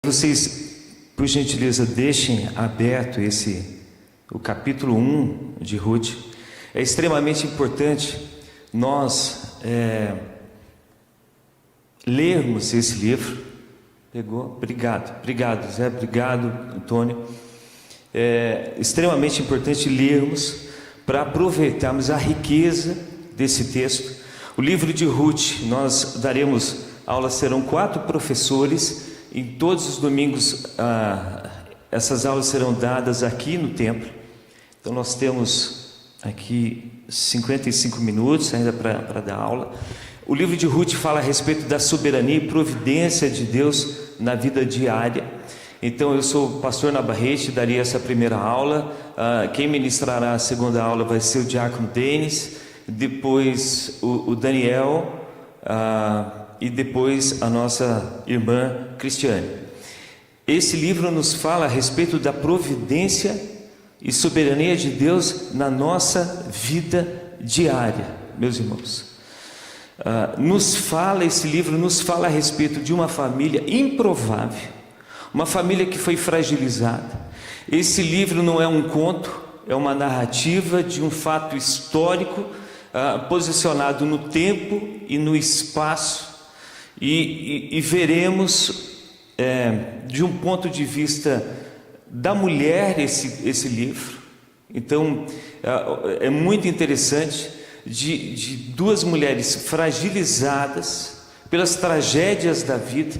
vocês, por gentileza, deixem aberto o capítulo 1 de Ruth. É extremamente importante nós lermos esse livro. Pegou? Obrigado Zé, obrigado Antônio. É extremamente importante lermos para aproveitarmos a riqueza desse texto. O livro de Ruth, nós daremos aulas, serão 4 professores, em todos os domingos essas aulas serão dadas aqui no templo. Então nós temos aqui 55 minutos ainda para dar aula. O livro de Ruth fala a respeito da soberania e providência de Deus na vida diária. Então eu sou o pastor Navarrete, daria essa primeira aula. Quem ministrará a segunda aula vai ser o diácono Denis, depois o Daniel, e depois a nossa irmã Cristiane. Esse livro nos fala a respeito da providência e soberania de Deus na nossa vida diária, meus irmãos. Esse livro nos fala a respeito de uma família improvável, uma família que foi fragilizada. Esse livro não é um conto, é uma narrativa de um fato histórico, posicionado no tempo e no espaço, e veremos de um ponto de vista da mulher esse livro. Então é muito interessante, de 2 mulheres fragilizadas pelas tragédias da vida,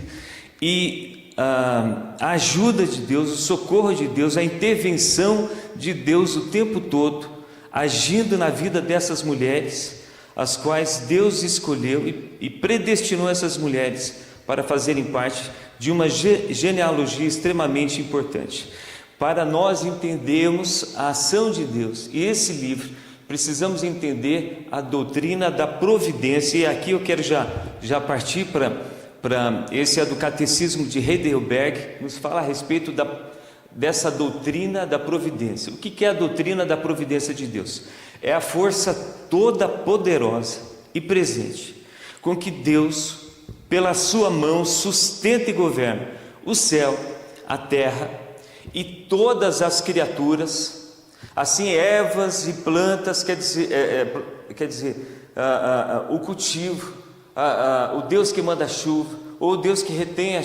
e a ajuda de Deus, o socorro de Deus, a intervenção de Deus o tempo todo, agindo na vida dessas mulheres, as quais Deus escolheu e predestinou essas mulheres para fazerem parte de uma genealogia extremamente importante. Para nós entendermos a ação de Deus e esse livro, precisamos entender a doutrina da providência. E aqui eu quero já partir para esse do Catecismo de Heidelberg, nos fala a respeito dessa doutrina da providência. O que é a doutrina da providência de Deus? É a força toda poderosa e presente com que Deus, pela sua mão, sustenta e governa o céu, a terra e todas as criaturas. Assim, ervas e plantas, quer dizer, o cultivo, o Deus que manda a chuva, ou o Deus que retém a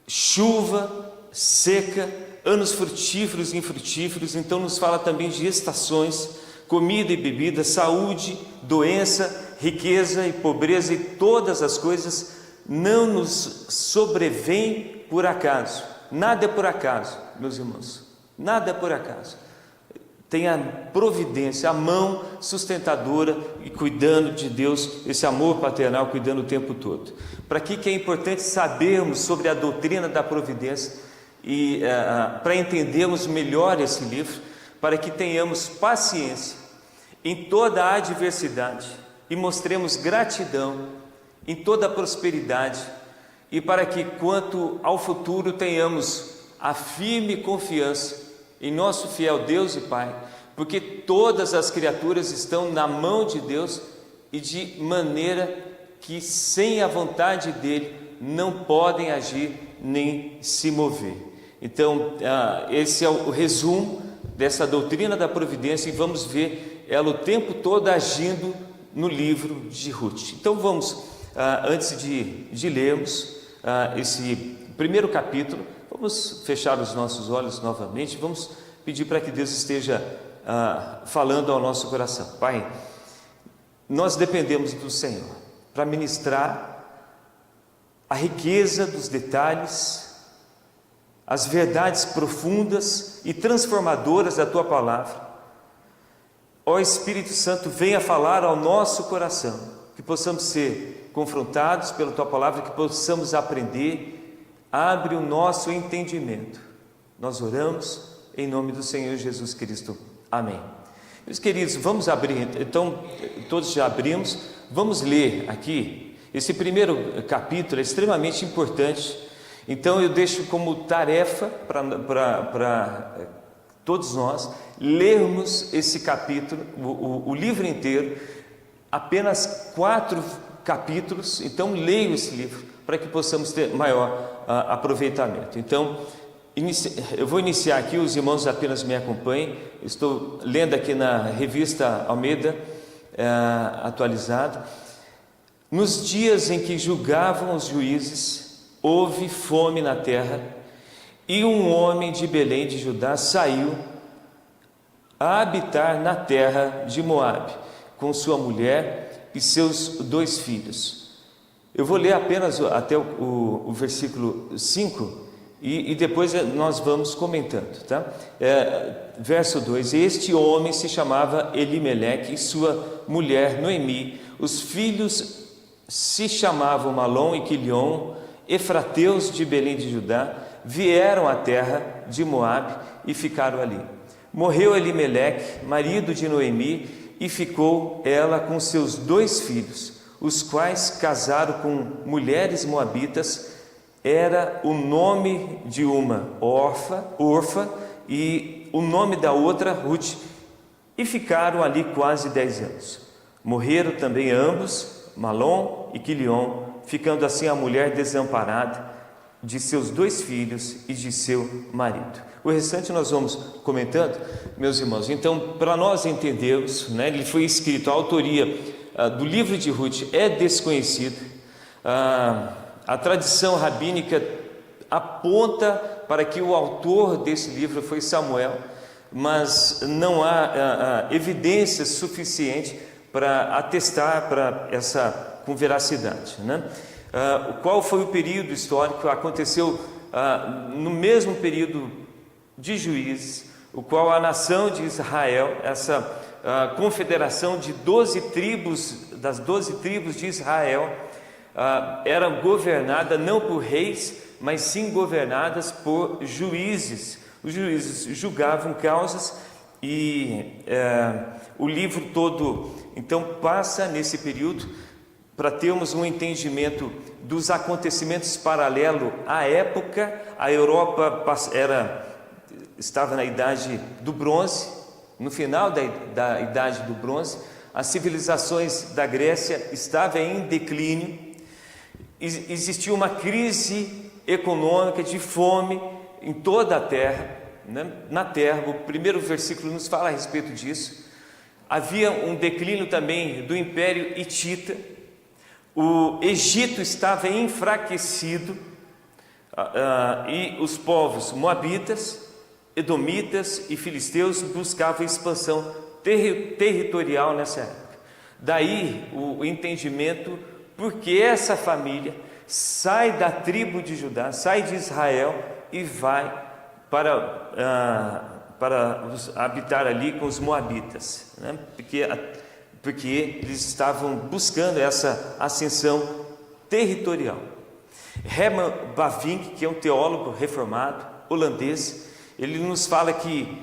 chuva, seca, anos frutíferos e infrutíferos. Então nos fala também de estações, comida e bebida, saúde, doença, riqueza e pobreza, e todas as coisas não nos sobrevêm por acaso. Nada é por acaso, meus irmãos, nada é por acaso. Tem a providência, a mão sustentadora e cuidando de Deus, esse amor paternal cuidando o tempo todo. Para que é importante sabermos sobre a doutrina da providência e para entendermos melhor esse livro, para que tenhamos paciência em toda a adversidade e mostremos gratidão em toda a prosperidade, e para que, quanto ao futuro, tenhamos a firme confiança em nosso fiel Deus e Pai, porque todas as criaturas estão na mão de Deus, e de maneira que sem a vontade dele não podem agir nem se mover. Então esse é o resumo dessa doutrina da providência, e vamos ver ela o tempo todo agindo no livro de Ruth. Então vamos, antes de lermos esse primeiro capítulo, vamos fechar os nossos olhos novamente, vamos pedir para que Deus esteja falando ao nosso coração. Pai, nós dependemos do Senhor para ministrar a riqueza dos detalhes, as verdades profundas e transformadoras da Tua Palavra. Ó Espírito Santo, venha falar ao nosso coração, que possamos ser confrontados pela Tua Palavra, que possamos aprender. Abre o nosso entendimento. Nós oramos em nome do Senhor Jesus Cristo. Amém. Meus queridos, vamos abrir, então, todos já abrimos, vamos ler aqui, esse primeiro capítulo é extremamente importante. Então eu deixo como tarefa para todos nós lermos esse capítulo, o livro inteiro, apenas 4 capítulos. Então leiam esse livro, para que possamos ter maior aproveitamento. Então, eu vou iniciar aqui, os irmãos apenas me acompanhem. Estou lendo aqui na revista Almeida atualizado. Nos dias em que julgavam os juízes, houve fome na terra, e um homem de Belém de Judá saiu a habitar na terra de Moabe, com sua mulher e seus 2 filhos. Eu vou ler apenas até o versículo 5 e depois nós vamos comentando, tá? Verso 2: Este homem se chamava Elimeleque e sua mulher Noemi. Os filhos se chamavam Malom e Quilion, efrateus de Belém de Judá. Vieram à terra de Moabe e ficaram ali. Morreu Elimeleque, marido de Noemi, e ficou ela com seus 2 filhos, os quais casaram com mulheres moabitas. Era o nome de uma Orfa, e o nome da outra Ruth, e ficaram ali quase 10 anos. Morreram também ambos, Malom e Quilion, ficando assim a mulher desamparada de seus 2 filhos e de seu marido. O restante nós vamos comentando, meus irmãos. Então, para nós entendermos, ele foi escrito, a autoria do livro de Ruth é desconhecida. A tradição rabínica aponta para que o autor desse livro foi Samuel, mas não há evidência suficiente para atestar para essa com veracidade, qual foi o período histórico? Aconteceu no mesmo período de Juízes, o qual a nação de Israel, essa confederação de 12 tribos, das 12 tribos de Israel, era governada não por reis, mas sim governadas por juízes. Os juízes julgavam causas e o livro todo então passa nesse período para termos um entendimento dos acontecimentos paralelos à época. A Europa estava na Idade do Bronze, no final da Idade do Bronze. As civilizações da Grécia estavam em declínio, existia uma crise econômica de fome em toda a terra, na terra. O primeiro versículo nos fala a respeito disso. Havia um declínio também do Império Hitita. O Egito estava enfraquecido e os povos moabitas, edomitas e filisteus buscavam expansão territorial nessa época. Daí o entendimento porque essa família sai da tribo de Judá, sai de Israel e vai para habitar ali com os moabitas, porque eles estavam buscando essa ascensão territorial. Herman Bavinck, que é um teólogo reformado holandês, ele nos fala que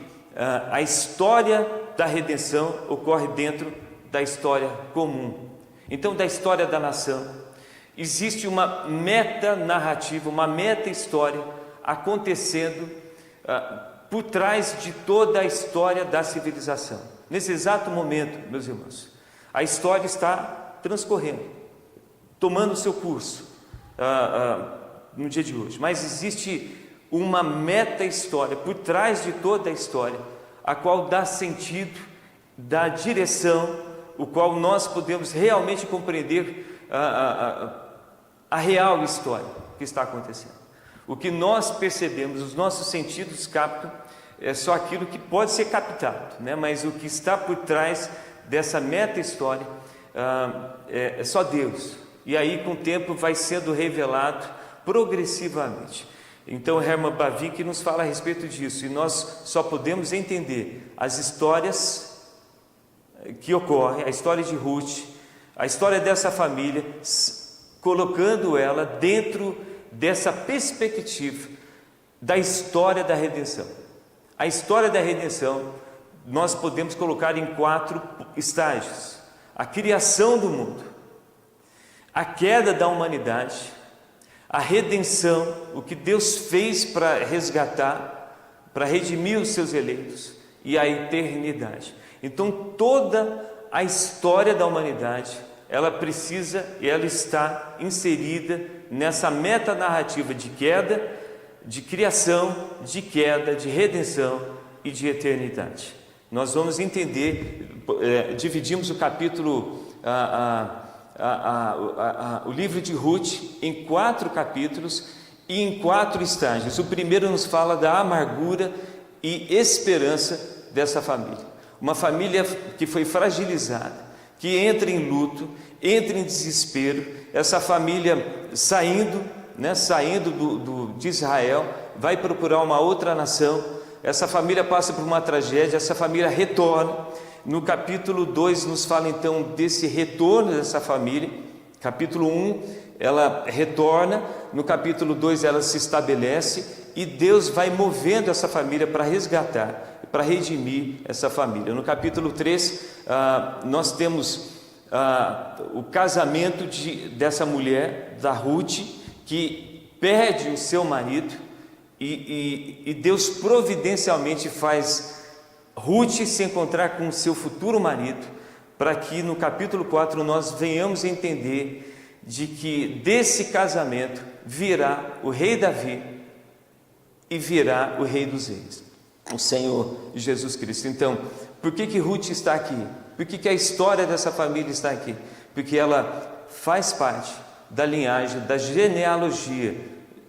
a história da redenção ocorre dentro da história comum. Então, da história da nação, existe uma meta-narrativa, uma meta-história acontecendo por trás de toda a história da civilização. Nesse exato momento, meus irmãos, a história está transcorrendo, tomando o seu curso no dia de hoje, mas existe uma meta-história por trás de toda a história, a qual dá sentido, dá direção, o qual nós podemos realmente compreender a real história que está acontecendo. O que nós percebemos, os nossos sentidos captam, é só aquilo que pode ser captado, mas o que está por trás dessa meta-história é só Deus. E aí, com o tempo, vai sendo revelado progressivamente. Então, Herman Bavinck nos fala a respeito disso, e nós só podemos entender as histórias que ocorrem, a história de Ruth, a história dessa família, colocando ela dentro dessa perspectiva da história da redenção. A história da redenção nós podemos colocar em 4 estágios: a criação do mundo, a queda da humanidade, a redenção, o que Deus fez para resgatar, para redimir os seus eleitos, e a eternidade. Então toda a história da humanidade, ela precisa e ela está inserida nessa metanarrativa de queda, de criação, de queda, de redenção e de eternidade. Nós vamos entender, dividimos o capítulo, o livro de Ruth em 4 capítulos e em 4 estágios. O primeiro nos fala da amargura e esperança dessa família. Uma família que foi fragilizada, que entra em luto, entra em desespero. Essa família saindo de Israel, vai procurar uma outra nação. Essa família passa por uma tragédia, essa família retorna. No capítulo 2 nos fala então desse retorno dessa família. Capítulo 1, ela retorna. No capítulo 2 ela se estabelece e Deus vai movendo essa família para resgatar, para redimir essa família. No capítulo 3 nós temos o casamento dessa mulher, da Ruth, que perde o seu marido, e Deus providencialmente faz Ruth se encontrar com o seu futuro marido, para que no capítulo 4 nós venhamos entender de que desse casamento virá o rei Davi e virá o rei dos reis, o Senhor Jesus Cristo. Então, por que Ruth está aqui? Por que a história dessa família está aqui? Porque ela faz parte da linhagem, da genealogia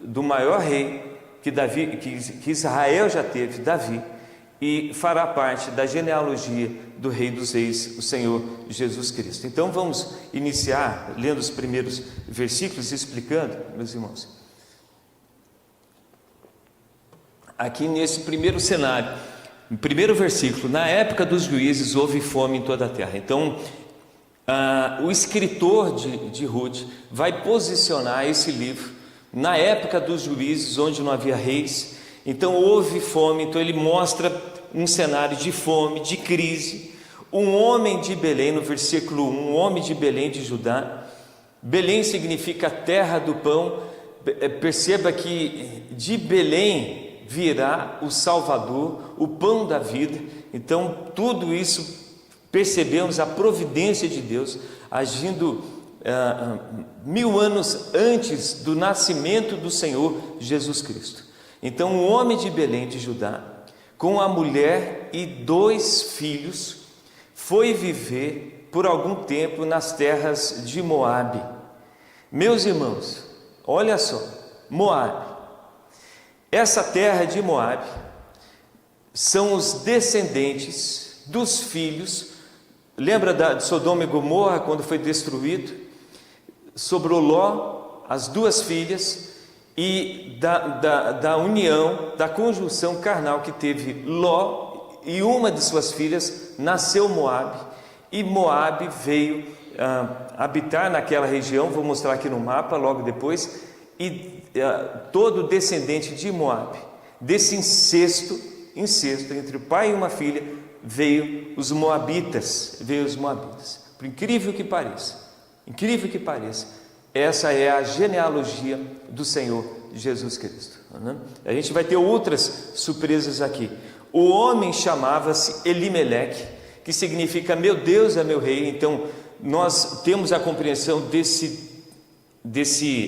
do maior rei que Israel já teve, Davi, e fará parte da genealogia do Rei dos Reis, o Senhor Jesus Cristo. Então vamos iniciar lendo os primeiros versículos, explicando, meus irmãos. Aqui nesse primeiro cenário, no primeiro versículo: na época dos juízes houve fome em toda a terra. Então o escritor de Ruth vai posicionar esse livro na época dos juízes, onde não havia reis. Então houve fome. Então ele mostra um cenário de fome, de crise. Um homem de Belém, no versículo 1, um homem de Belém de Judá. Belém significa terra do pão. Perceba que de Belém virá o Salvador, o pão da vida. Então tudo isso, percebemos a providência de Deus agindo 1000 anos antes do nascimento do Senhor Jesus Cristo. Então um homem de Belém de Judá, com a mulher e 2 filhos, foi viver por algum tempo nas terras de Moabe. Meus irmãos, olha só, Moabe, essa terra de Moabe são os descendentes dos filhos. Lembra de Sodoma e Gomorra, quando foi destruído? Sobrou Ló, as 2 filhas, e da união, da conjunção carnal que teve Ló e uma de suas filhas, nasceu Moabe, e Moabe veio habitar naquela região. Vou mostrar aqui no mapa logo depois. E todo descendente de Moabe, desse incesto entre o pai e uma filha, veio os moabitas. Por incrível que pareça, essa é a genealogia do Senhor Jesus Cristo, né? A gente vai ter outras surpresas aqui. O homem chamava-se Elimeleque, que significa meu Deus é meu rei. Então nós temos a compreensão desse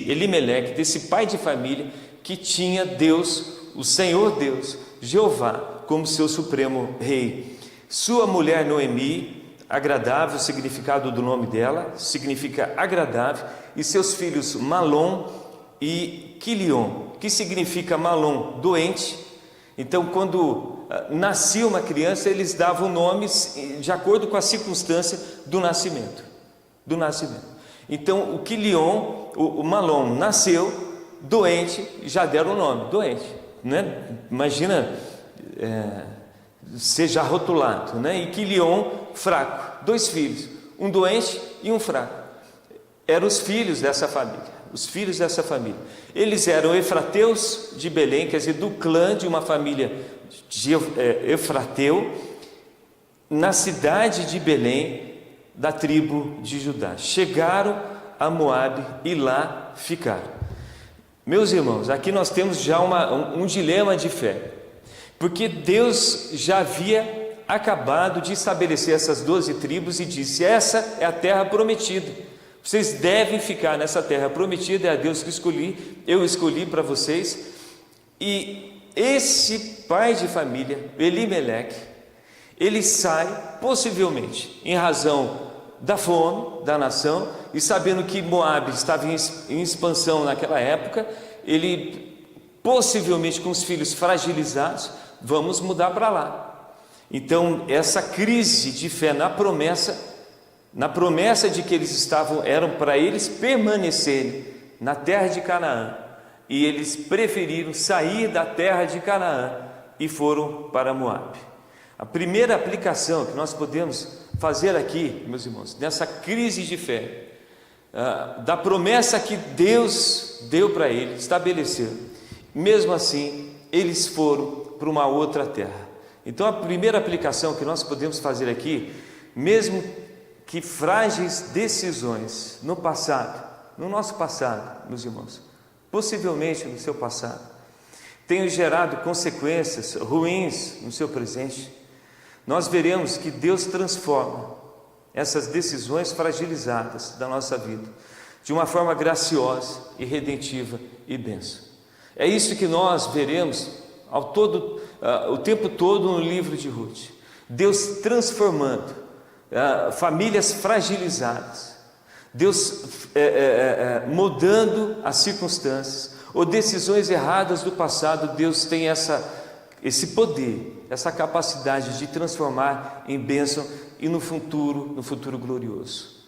Elimeleque, desse pai de família que tinha Deus, o Senhor Deus, Jeová, como seu supremo rei. Sua mulher Noemi, agradável, o significado do nome dela significa agradável, e seus filhos Malom e Quilion, que significa Malom, doente. Então quando nascia uma criança, eles davam nomes de acordo com a circunstância do nascimento. Então o Quilion, o Malom, nasceu doente, já deram o nome, doente, né? Imagina seja rotulado, né? E Quilion, fraco, 2 filhos, um doente e um fraco. Eram os filhos dessa família, eles eram efrateus de Belém, quer dizer, do clã de uma família de Efrateu, na cidade de Belém, da tribo de Judá. Chegaram a Moabe e lá ficaram. Meus irmãos, aqui nós temos já um dilema de fé, porque Deus já havia acabado de estabelecer essas 12 tribos e disse: essa é a terra prometida, Vocês devem ficar nessa terra prometida, é a Deus que escolhi, eu escolhi para vocês. E esse pai de família, Elimeleque, ele sai possivelmente em razão da fome da nação, e sabendo que Moabe estava em expansão naquela época, ele possivelmente com os filhos fragilizados, vamos mudar para lá. Então essa crise de fé na promessa de que eram para eles permanecerem na terra de Canaã, e eles preferiram sair da terra de Canaã e foram para Moabe. A primeira aplicação que nós podemos fazer aqui, meus irmãos, nessa crise de fé, da promessa que Deus deu para eles, estabeleceu, mesmo assim, eles foram para uma outra terra. Então a primeira aplicação que nós podemos fazer aqui, mesmo que frágeis decisões no passado, no nosso passado, meus irmãos, possivelmente no seu passado, tenham gerado consequências ruins no seu presente, nós veremos que Deus transforma essas decisões fragilizadas da nossa vida de uma forma graciosa e redentiva e bênção. É isso que nós veremos o tempo todo no livro de Ruth. Deus transformando famílias fragilizadas, Deus mudando as circunstâncias ou decisões erradas do passado. Deus tem esse poder, essa capacidade de transformar em bênção e no futuro glorioso.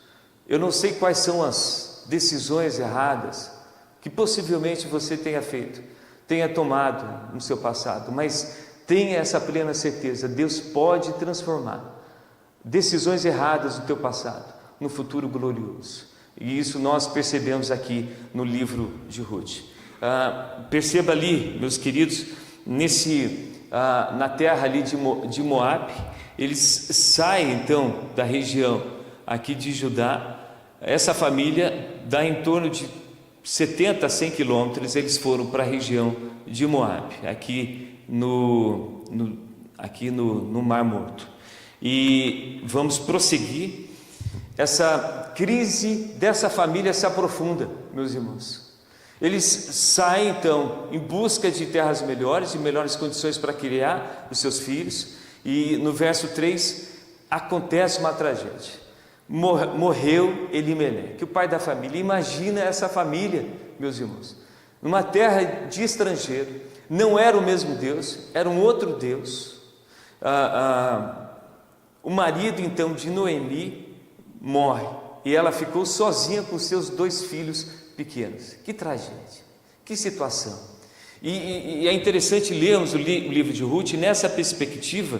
Eu não sei quais são as decisões erradas que possivelmente você tenha tomado no seu passado, mas tenha essa plena certeza: Deus pode transformar decisões erradas do teu passado no futuro glorioso. E isso nós percebemos aqui no livro de Ruth. Perceba ali, meus queridos, na terra ali de Moabe, eles saem então da região aqui de Judá. Essa família dá em torno de 70 a 100 quilômetros, eles foram para a região de Moabe, aqui no Mar Morto. E vamos prosseguir. Essa crise dessa família se aprofunda, meus irmãos. Eles saem então em busca de terras melhores, de melhores condições para criar os seus filhos, e no verso 3 acontece uma tragédia. Morreu Elimeleque, o pai da família. Imagina essa família, meus irmãos, numa terra de estrangeiro, não era o mesmo Deus, era um outro Deus. O marido então de Noemi morre e ela ficou sozinha com seus 2 filhos pequenos. Que tragédia, que situação. E é interessante lermos o livro de Ruth nessa perspectiva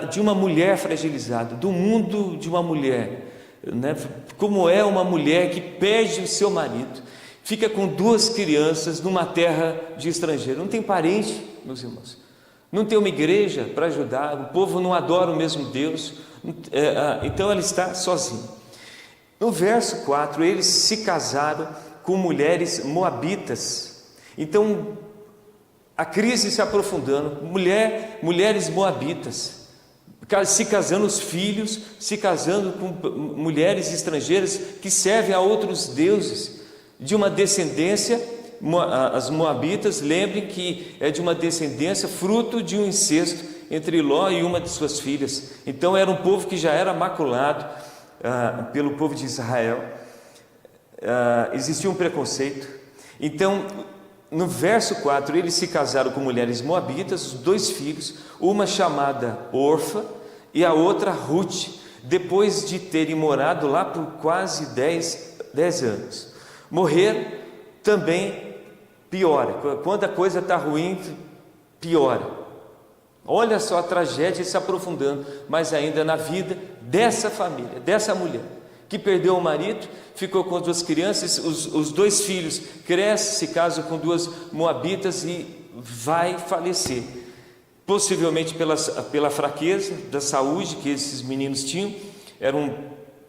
de uma mulher fragilizada, do mundo de uma mulher, né? Como é uma mulher que perde o seu marido, fica com 2 crianças numa terra de estrangeiro, não tem parente, meus irmãos, não tem uma igreja para ajudar, o povo não adora o mesmo Deus, então ela está sozinha. No verso 4, eles se casaram com mulheres moabitas. Então a crise se aprofundando, mulheres moabitas, se casando, os filhos se casando com mulheres estrangeiras que servem a outros deuses, de uma descendência, as moabitas, lembrem que é de uma descendência fruto de um incesto entre Ló e uma de suas filhas. Então era um povo que já era maculado pelo povo de Israel, existia um preconceito. Então no verso 4, eles se casaram com mulheres moabitas, os 2 filhos, uma chamada Orfa e a outra Ruth, depois de terem morado lá por quase 10 anos. Morreram também, piora, quando a coisa está ruim, piora. Olha só a tragédia se aprofundando, mas ainda na vida dessa família, dessa mulher, que perdeu o marido, ficou com 2 crianças, os 2 filhos crescem, se casam com 2 moabitas e vai falecer, possivelmente pela fraqueza da saúde que esses meninos tinham. Eram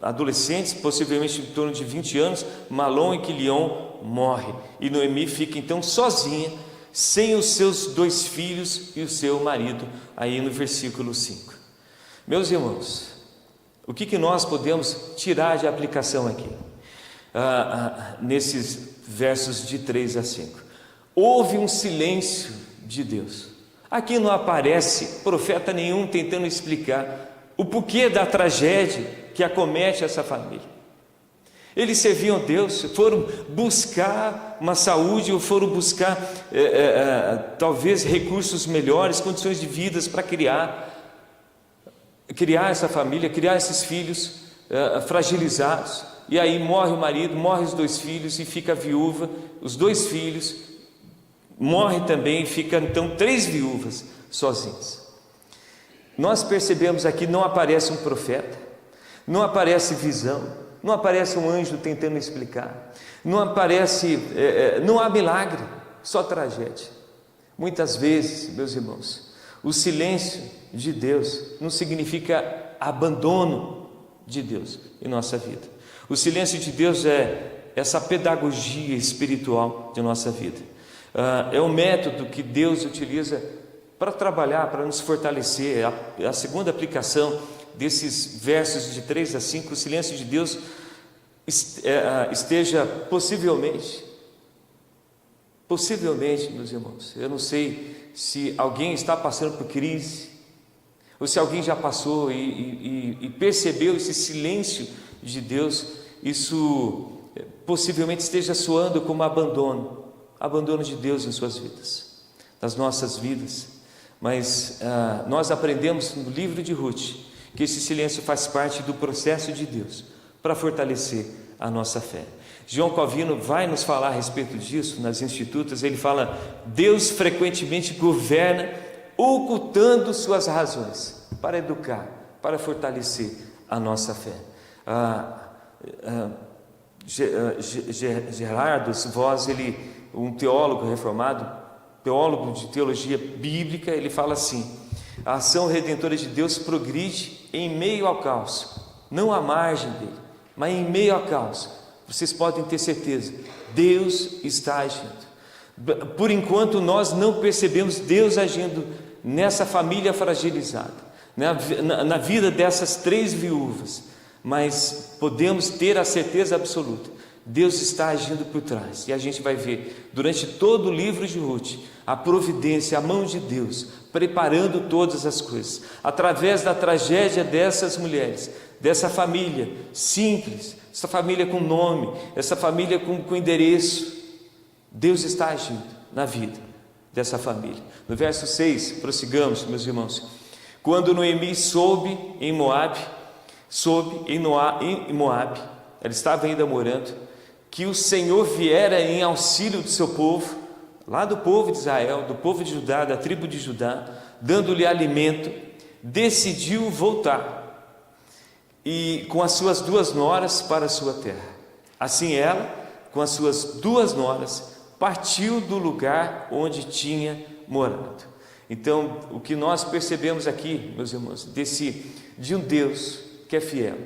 adolescentes, possivelmente em torno de 20 anos. Malom e Quilion morrem, e Noemi fica então sozinha, sem os seus 2 filhos e o seu marido, aí no versículo 5. Meus irmãos, O que nós podemos tirar de aplicação aqui? Nesses versos de 3 a 5. Houve um silêncio de Deus. Aqui não aparece profeta nenhum tentando explicar o porquê da tragédia que acomete essa família. Eles serviam a Deus, foram buscar uma saúde, ou foram buscar talvez recursos melhores, condições de vida para criar essa família, criar esses filhos fragilizados. E aí morre o marido, morre os 2 filhos e fica a viúva, os 2 filhos morre também, e fica então 3 viúvas sozinhas. Nós percebemos aqui, não aparece um profeta, não aparece visão, não aparece um anjo tentando explicar, não aparece, não há milagre, só tragédia. Muitas vezes, meus irmãos, o silêncio de Deus não significa abandono de Deus em nossa vida. O silêncio de Deus é essa pedagogia espiritual de nossa vida. É um método que Deus utiliza para trabalhar, para nos fortalecer. A segunda aplicação desses versos de 3 a 5, o silêncio de Deus esteja possivelmente, meus irmãos, eu não sei se alguém está passando por crise, ou se alguém já passou e percebeu esse silêncio de Deus, isso possivelmente esteja soando como abandono de Deus em suas vidas, nas nossas vidas. Mas nós aprendemos no livro de Ruth que esse silêncio faz parte do processo de Deus para fortalecer a nossa fé. João Calvino vai nos falar a respeito disso nas Institutas. Ele fala: Deus frequentemente governa ocultando suas razões para educar, para fortalecer a nossa fé. Gerardo Voss, um teólogo reformado, teólogo de teologia bíblica, ele fala assim: a ação redentora de Deus progride em meio ao caos, não à margem dele, mas em meio ao caos. Vocês podem ter certeza, Deus está agindo. Por enquanto nós não percebemos Deus agindo nessa família fragilizada, na vida dessas 3 viúvas, mas podemos ter a certeza absoluta, Deus está agindo por trás. E a gente vai ver durante todo o livro de Ruth a providência, a mão de Deus preparando todas as coisas, através da tragédia dessas mulheres, dessa família simples, essa família com nome, essa família com endereço. Deus está agindo na vida dessa família. No verso 6, prossigamos, meus irmãos. Quando Noemi soube em Moabe, ela estava ainda morando, que o Senhor viera em auxílio do seu povo, lá do povo de Israel, do povo de Judá, da tribo de Judá, dando-lhe alimento, decidiu voltar e com as suas 2 noras para a sua terra. Assim ela, com as suas 2 noras, partiu do lugar onde tinha morado. Então, o que nós percebemos aqui, meus irmãos, de um Deus que é fiel,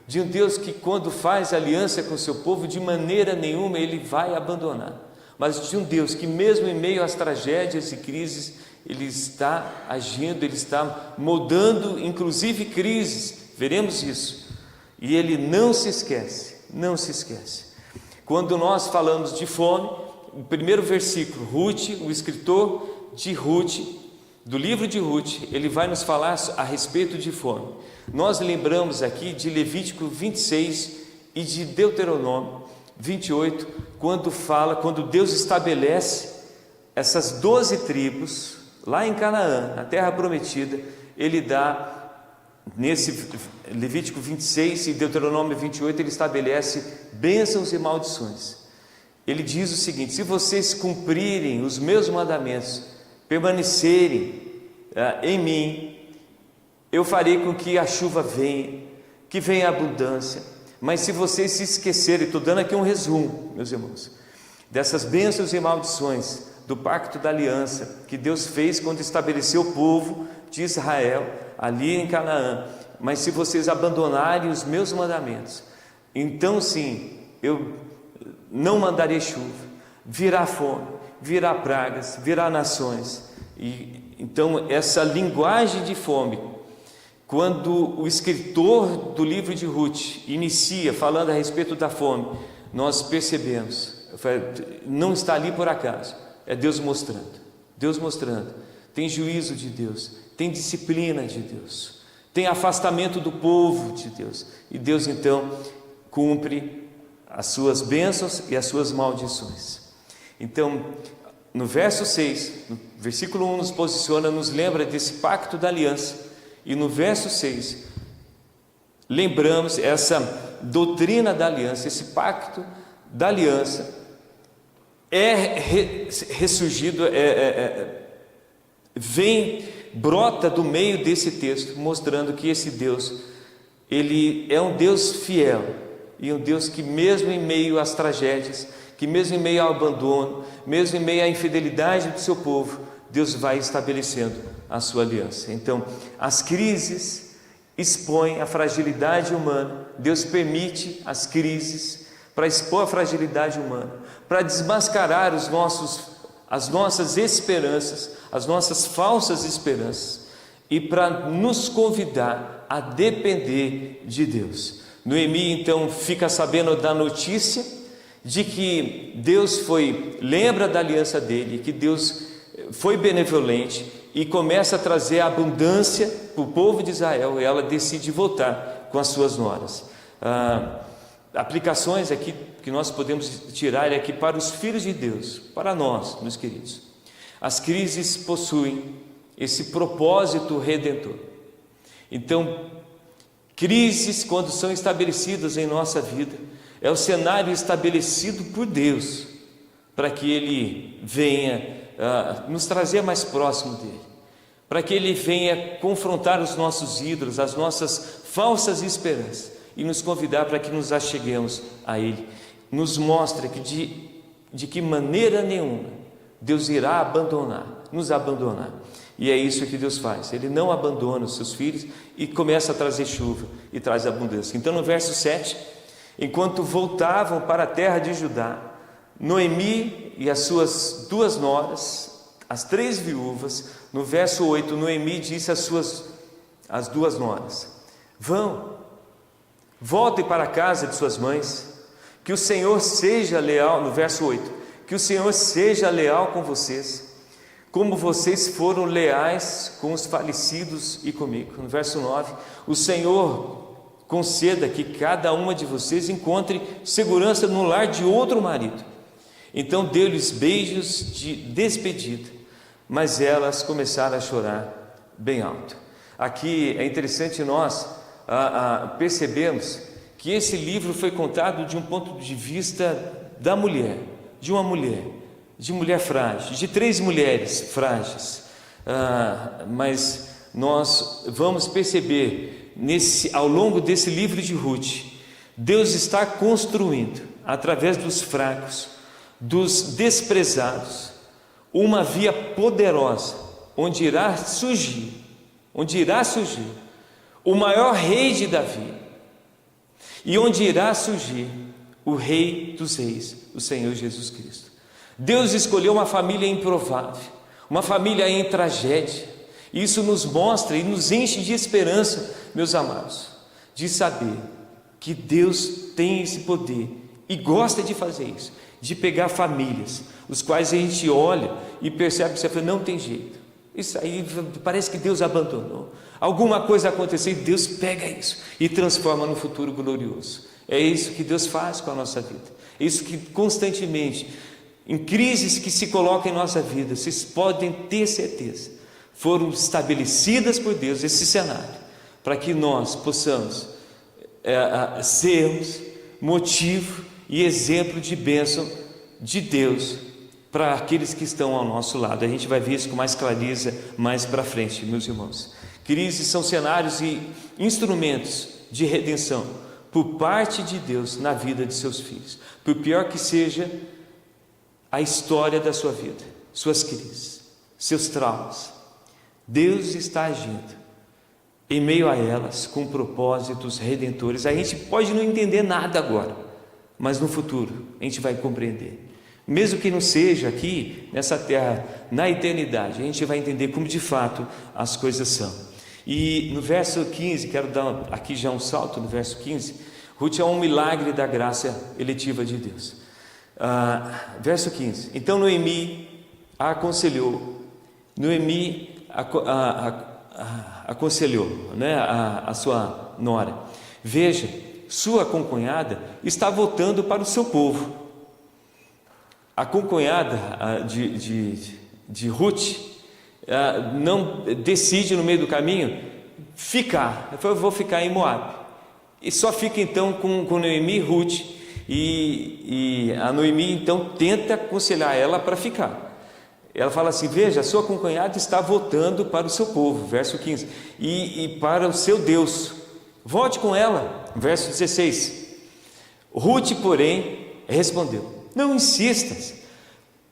de um Deus que, quando faz aliança com o seu povo, de maneira nenhuma ele vai abandonar, mas de um Deus que, mesmo em meio às tragédias e crises, ele está agindo, ele está moldando, inclusive crises. Veremos isso. E ele não se esquece. Quando nós falamos de fome, o primeiro versículo, Ruth, o escritor de Ruth, do livro de Ruth, ele vai nos falar a respeito de fome. Nós lembramos aqui de Levítico 26 e de Deuteronômio 28, quando Deus estabelece essas 12 tribos lá em Canaã, na terra prometida. Ele dá, nesse Levítico 26 e Deuteronômio 28, ele estabelece bênçãos e maldições. Ele diz o seguinte: se vocês cumprirem os meus mandamentos, permanecerem em mim, eu farei com que a chuva venha, que venha a abundância. Mas se vocês se esquecerem, estou dando aqui um resumo, meus irmãos, dessas bênçãos e maldições do pacto da aliança que Deus fez quando estabeleceu o povo de Israel ali em Canaã. Mas se vocês abandonarem os meus mandamentos, então sim, eu não mandarei chuva, virá fome, virá pragas, virá nações. E então essa linguagem de fome, quando o escritor do livro de Ruth inicia falando a respeito da fome, nós percebemos, não está ali por acaso, é Deus mostrando, tem juízo de Deus, tem disciplina de Deus, tem afastamento do povo de Deus, e Deus então cumpre as suas bênçãos e as suas maldições. Então, no verso 6, no versículo 1 nos posiciona, nos lembra desse pacto da aliança, e no verso 6 lembramos essa doutrina da aliança, esse pacto da aliança ressurgido, brota do meio desse texto, mostrando que esse Deus, Ele é um Deus fiel, e um Deus que mesmo em meio às tragédias, que mesmo em meio ao abandono, mesmo em meio à infidelidade do seu povo, Deus vai estabelecendo a sua aliança. Então, as crises expõem a fragilidade humana, Deus permite as crises para expor a fragilidade humana, para desmascarar as nossas esperanças, as nossas falsas esperanças, e para nos convidar a depender de Deus. Noemi então fica sabendo da notícia de que Deus lembra da aliança dele, que Deus foi benevolente e começa a trazer abundância para o povo de Israel, e ela decide voltar com as suas noras. Aplicações aqui que nós podemos tirar aqui para os filhos de Deus, para nós, meus queridos. As crises possuem esse propósito redentor. Então, crises, quando são estabelecidas em nossa vida, é o cenário estabelecido por Deus, para que Ele venha nos trazer mais próximo dEle, para que Ele venha confrontar os nossos ídolos, as nossas falsas esperanças, e nos convidar para que nos acheguemos a Ele. Nos mostra que de que maneira nenhuma Deus irá nos abandonar. E é isso que Deus faz, Ele não abandona os seus filhos e começa a trazer chuva e traz abundância. Então, no verso 7, enquanto voltavam para a terra de Judá, Noemi e as suas 2 noras, as 3 viúvas, no verso 8, Noemi disse às 2 noras: voltem para a casa de suas mães, que o Senhor seja leal, no verso 8, que o Senhor seja leal com vocês, como vocês foram leais com os falecidos e comigo. No verso 9, o Senhor conceda que cada uma de vocês encontre segurança no lar de outro marido. Então deu-lhes beijos de despedida, mas elas começaram a chorar bem alto. Aqui é interessante nós percebemos que esse livro foi contado de um ponto de vista da mulher, de mulher frágil, de 3 mulheres frágeis, mas nós vamos perceber ao longo desse livro de Ruth, Deus está construindo através dos fracos, dos desprezados, uma via poderosa, onde irá surgir o maior rei de Davi, e onde irá surgir o Rei dos Reis, o Senhor Jesus Cristo. Deus escolheu uma família improvável, uma família em tragédia. Isso nos mostra e nos enche de esperança, meus amados, de saber que Deus tem esse poder e gosta de fazer isso, de pegar famílias, os quais a gente olha e percebe que você fala, não tem jeito, isso aí parece que Deus abandonou, alguma coisa aconteceu e Deus pega isso e transforma no futuro glorioso. É isso que Deus faz com a nossa vida, é isso que constantemente, em crises que se colocam em nossa vida, vocês podem ter certeza, foram estabelecidas por Deus esse cenário, para que nós possamos sermos motivo e exemplo de bênção de Deus para aqueles que estão ao nosso lado. A gente vai ver isso com mais clareza mais para frente, meus irmãos. Crises são cenários e instrumentos de redenção por parte de Deus na vida de seus filhos. Por pior que seja a história da sua vida, suas crises, seus traumas, Deus está agindo em meio a elas com propósitos redentores. A gente pode não entender nada agora, mas no futuro a gente vai compreender. Mesmo que não seja aqui nessa terra, na eternidade, a gente vai entender como de fato as coisas são. E no verso 15, quero dar aqui já um salto no verso 15. Ruth é um milagre da graça eletiva de Deus. Verso 15: então Noemi a aconselhou. Noemi aconselhou, né, a sua nora: veja, sua concunhada está voltando para o seu povo. A concunhada de Ruth não decide no meio do caminho ficar. Ela falou: eu vou ficar em Moabe. E só fica então com Noemi e Ruth. E a Noemi então tenta aconselhar ela para ficar. Ela fala assim: veja, sua concunhada está voltando para o seu povo, verso 15, e para o seu Deus, volte com ela, verso 16. Ruth, porém, respondeu: não insistas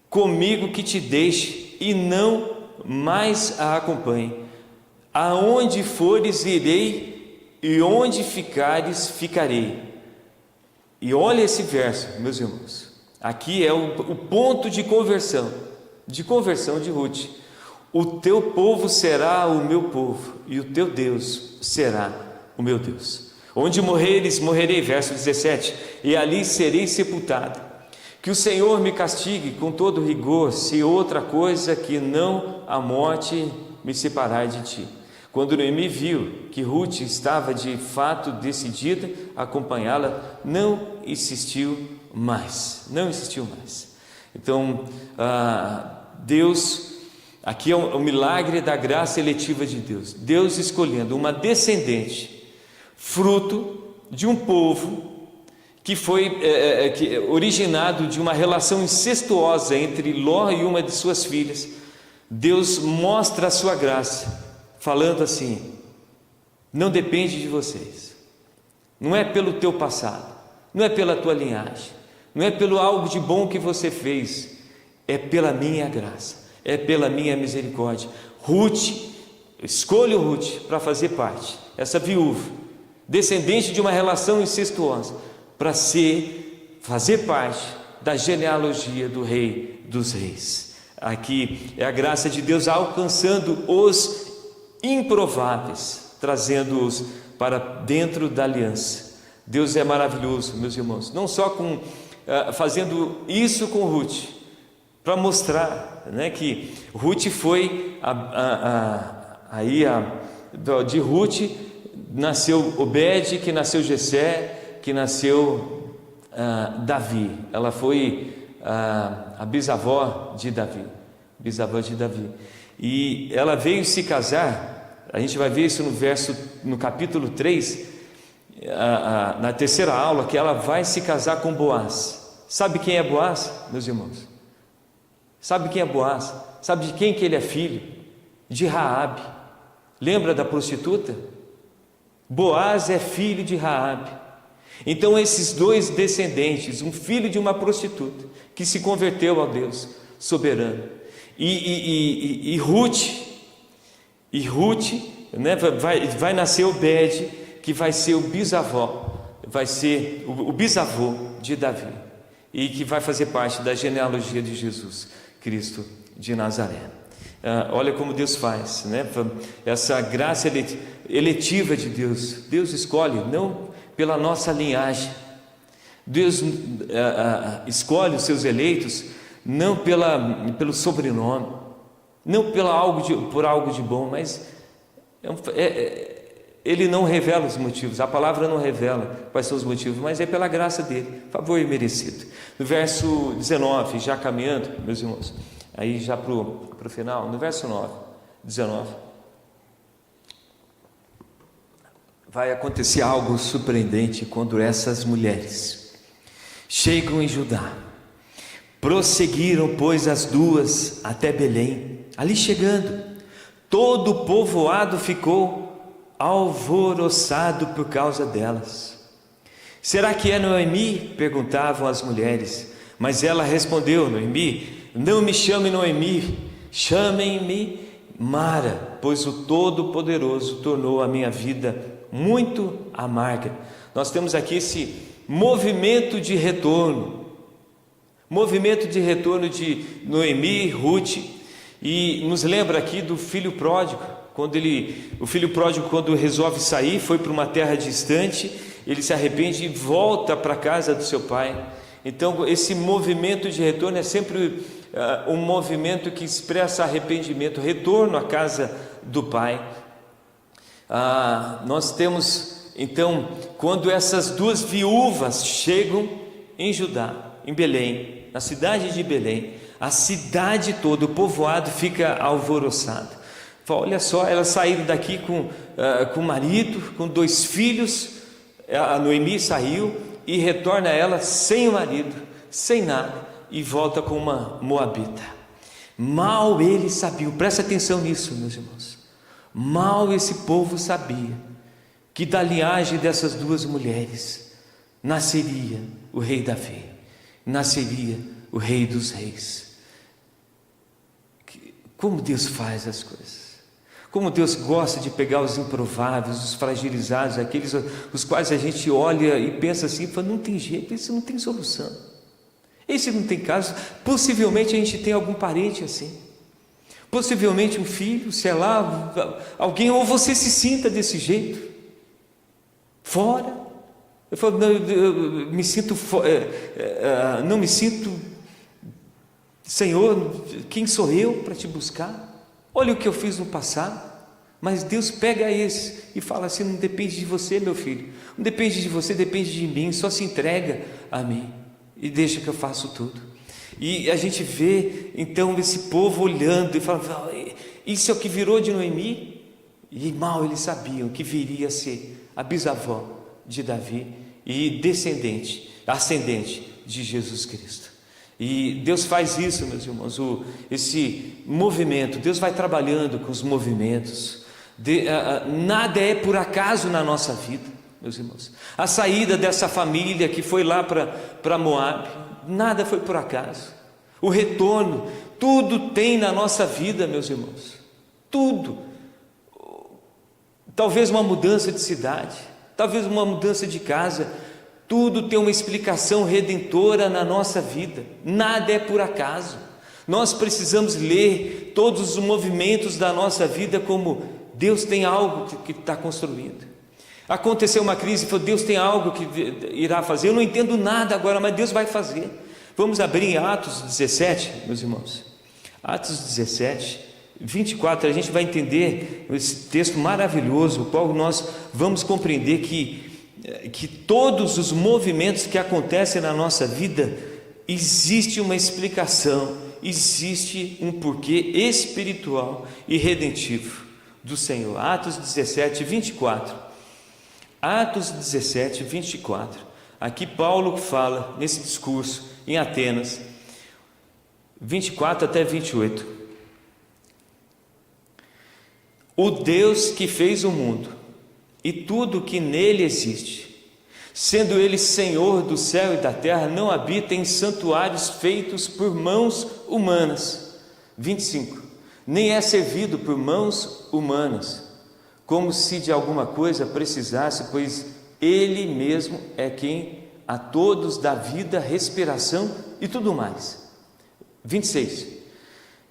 comigo que te deixe e não mais a acompanhe. Aonde fores irei, e onde ficares ficarei. E olha esse verso, meus irmãos, aqui é o ponto de conversão de Ruth. O teu povo será o meu povo, e o teu Deus será o meu Deus. Onde morreres, morrerei, verso 17, e ali serei sepultado. Que o Senhor me castigue com todo rigor, se outra coisa que não a morte me separar de ti. Quando Noemi viu que Ruth estava de fato decidida a acompanhá-la, não insistiu mais. Então, Deus, aqui é um milagre da graça eletiva de Deus. Deus escolhendo uma descendente, fruto de um povo que foi originado de uma relação incestuosa entre Ló e uma de suas filhas. Deus mostra a sua graça, falando assim: não depende de vocês, não é pelo teu passado, não é pela tua linhagem, não é pelo algo de bom que você fez, é pela minha graça, é pela minha misericórdia. Ruth, eu escolho Ruth para fazer parte, essa viúva, descendente de uma relação incestuosa, para fazer parte da genealogia do Rei dos Reis. Aqui é a graça de Deus alcançando os improváveis, trazendo-os para dentro da aliança. Deus é maravilhoso, meus irmãos, não só fazendo isso com Ruth, para mostrar, né, que Ruth foi de Ruth nasceu Obed, que nasceu Jessé, que nasceu Davi. Ela foi a bisavó de Davi, e ela veio se casar. A gente vai ver isso no capítulo 3, na terceira aula, que ela vai se casar com Boaz. Sabe quem é Boaz, meus irmãos? Sabe quem é Boaz? Sabe de quem que ele é filho? De Raabe. Lembra da prostituta? Boaz é filho de Raabe. Então esses dois descendentes, um filho de uma prostituta que se converteu ao Deus soberano, e Ruth, né, vai nascer Obed, que vai ser o bisavô, vai ser o bisavô de Davi, e que vai fazer parte da genealogia de Jesus Cristo de Nazaré. Olha como Deus faz, né? Essa graça eletiva de Deus. Deus escolhe não pela nossa linhagem, Deus escolhe os seus eleitos não pelo sobrenome, não por algo de bom, mas Ele não revela os motivos, a palavra não revela quais são os motivos, mas é pela graça dele, favor imerecido. No verso 19, já caminhando, meus irmãos, aí já para o final, no verso 19, vai acontecer algo surpreendente quando essas mulheres chegam em Judá. Prosseguiram, pois, as duas até Belém. Ali chegando, todo o povoado ficou alvoroçado por causa delas. Será que é Noemi? Perguntavam as mulheres. Mas ela respondeu: Noemi, não me chame Noemi, chamem-me Mara, pois o Todo-Poderoso tornou a minha vida muito amarga. Nós temos aqui esse movimento de retorno de Noemi, Ruth, e nos lembra aqui do filho pródigo, O filho pródigo, quando resolve sair, foi para uma terra distante, ele se arrepende e volta para a casa do seu pai. Então esse movimento de retorno é sempre um movimento que expressa arrependimento, retorno à casa do pai. Nós temos então, quando essas duas viúvas chegam em Judá, em Belém, na cidade de Belém, a cidade toda, o povoado fica alvoroçado. Olha só, elas saíram daqui com o marido, com 2 filhos. A Noemi saiu e retorna ela sem o marido, sem nada, e volta com uma moabita. Mal eles sabiam, presta atenção nisso, meus irmãos, mal esse povo sabia que da linhagem dessas 2 mulheres nasceria o rei Davi, nasceria o rei dos reis. Como Deus faz as coisas, como Deus gosta de pegar os improváveis, os fragilizados, aqueles os quais a gente olha e pensa assim, fala, não tem jeito, esse não tem solução, esse não tem caso. Possivelmente a gente tem algum parente assim, possivelmente um filho, sei lá, alguém, ou você se sinta desse jeito, fora. Eu falo, não, eu me sinto, não me sinto, Senhor, quem sou eu para te buscar? Olha o que eu fiz no passado. Mas Deus pega esse e fala assim, não depende de você, meu filho, não depende de você, depende de mim, só se entrega a mim e deixa que eu faço tudo. E a gente vê então esse povo olhando e fala, isso é o que virou de Noemi? E mal eles sabiam que viria a ser a bisavó de Davi e ascendente de Jesus Cristo. E Deus faz isso, meus irmãos, esse movimento, Deus vai trabalhando com os movimentos. Nada é por acaso na nossa vida, meus irmãos. A saída dessa família que foi lá para Moabe, nada foi por acaso. O retorno, tudo tem na nossa vida, meus irmãos, tudo. Talvez uma mudança de cidade, talvez uma mudança de casa, tudo tem uma explicação redentora na nossa vida, nada é por acaso. Nós precisamos ler todos os movimentos da nossa vida como Deus tem algo que está construindo. Aconteceu uma crise, Deus tem algo que irá fazer, eu não entendo nada agora, mas Deus vai fazer. Vamos abrir em Atos 17, meus irmãos, Atos 17, 24, a gente vai entender esse texto maravilhoso, o qual nós vamos compreender que todos os movimentos que acontecem na nossa vida, existe uma explicação, existe um porquê espiritual e redentivo do Senhor. Atos 17, 24. Atos 17, 24. Aqui Paulo fala nesse discurso em Atenas, 24 até 28. O Deus que fez o mundo e tudo que nele existe, sendo ele Senhor do céu e da terra, não habita em santuários feitos por mãos humanas. 25. Nem é servido por mãos humanas, como se de alguma coisa precisasse, pois ele mesmo é quem a todos dá vida, respiração e tudo mais. 26.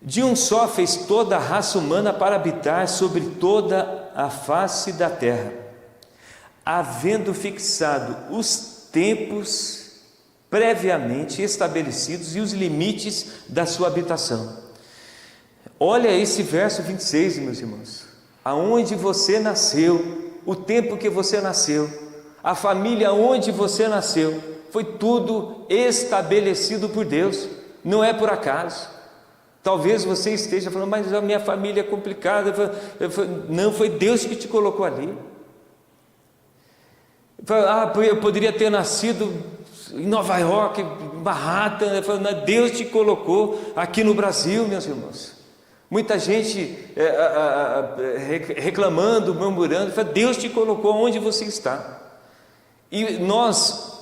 De um só fez toda a raça humana para habitar sobre toda a face da terra, havendo fixado os tempos previamente estabelecidos e os limites da sua habitação. Olha esse verso 26, meus irmãos. Aonde você nasceu, o tempo que você nasceu, a família onde você nasceu, foi tudo estabelecido por Deus, não é por acaso. Talvez você esteja falando, mas a minha família é complicada. Não, foi Deus que te colocou ali. Eu poderia ter nascido em Nova York, em Manhattan. Deus te colocou aqui no Brasil, meus irmãos. Muita gente reclamando, murmurando. Deus te colocou onde você está. E nós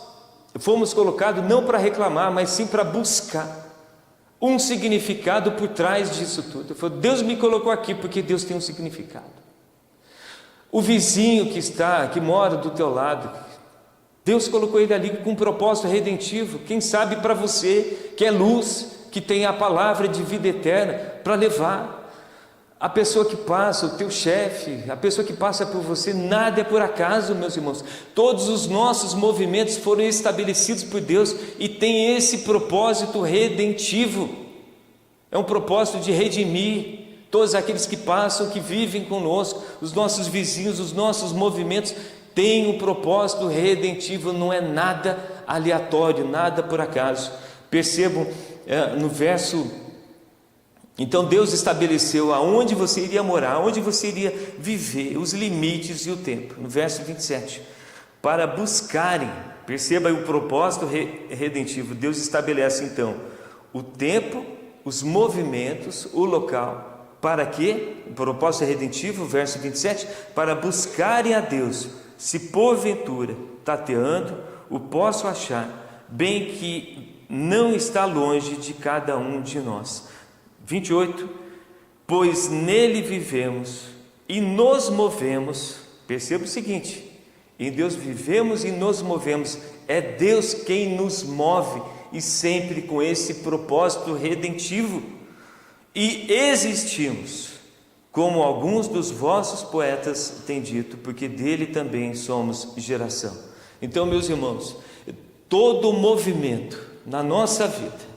fomos colocados não para reclamar, mas sim para buscar um significado por trás disso tudo. Deus me colocou aqui porque Deus tem um significado. O vizinho que mora do teu lado, Deus colocou ele ali com um propósito redentivo. Quem sabe para você que é luz, que tem a palavra de vida eterna para levar. A pessoa que passa, o teu chefe, a pessoa que passa por você, nada é por acaso, meus irmãos. Todos os nossos movimentos foram estabelecidos por Deus e tem esse propósito redentivo. É um propósito de redimir todos aqueles que passam, que vivem conosco, os nossos vizinhos, os nossos movimentos têm um propósito redentivo, não é nada aleatório, nada por acaso. Percebam no verso, então Deus estabeleceu aonde você iria morar, aonde você iria viver, os limites e o tempo. No verso 27, para buscarem, perceba aí o propósito redentivo. Deus estabelece então o tempo, os movimentos, o local. Para quê? O propósito redentivo, verso 27, para buscarem a Deus, se porventura, tateando, o posso achar, bem que não está longe de cada um de nós. 28, pois nele vivemos e nos movemos. Perceba o seguinte, em Deus vivemos e nos movemos, é Deus quem nos move, e sempre com esse propósito redentivo. E existimos, como alguns dos vossos poetas têm dito, porque dele também somos geração. Então, meus irmãos, todo movimento na nossa vida